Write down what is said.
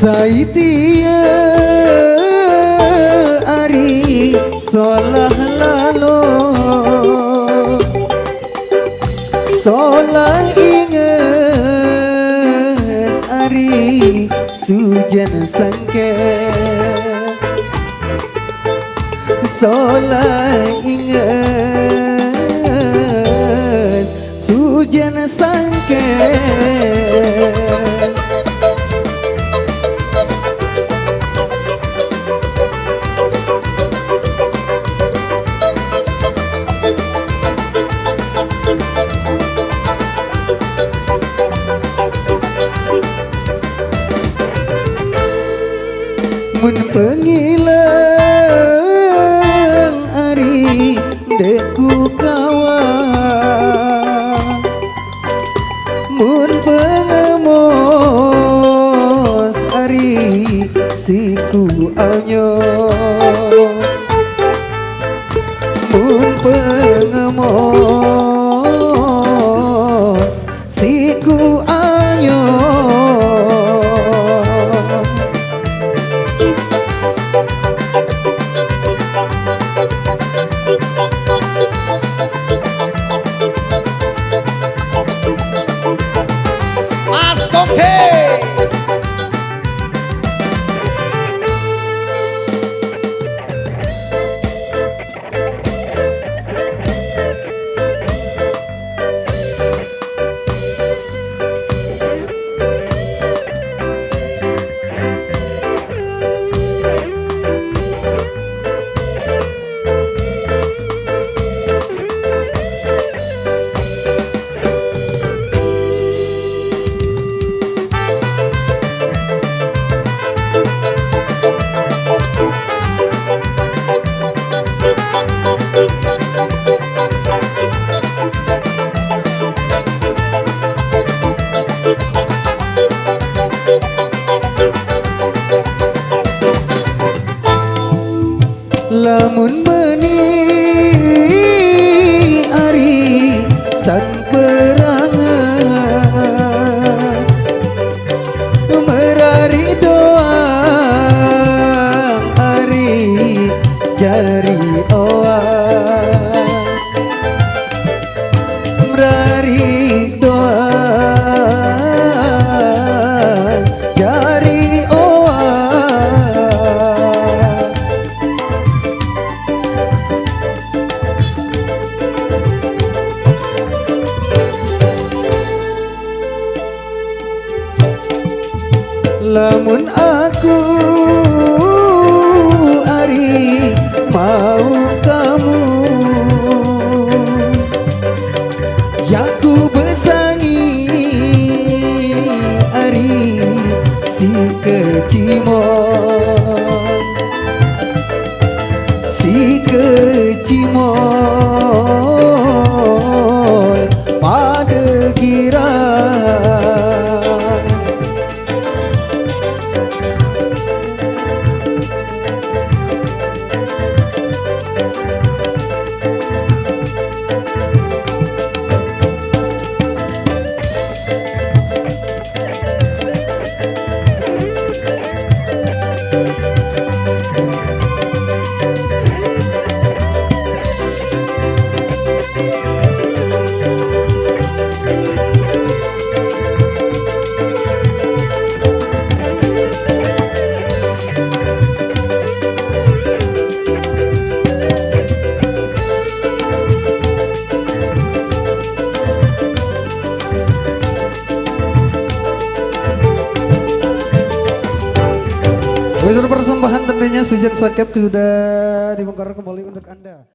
Saitia ari solah lalo solah inges ari sujan sangke solah inges sujan sangke mun pengilang ari deku kawa mun pengemos ari siku anyo mun pengemos siku anyo lamun meni ari tan perangan merari doang ari jari oang merari doang jari lamun aku ari mau kamu ya ku besangi ari si kecimol pada kira persembahan tentunya Sujan Sakep sudah dibongkar kembali untuk Anda.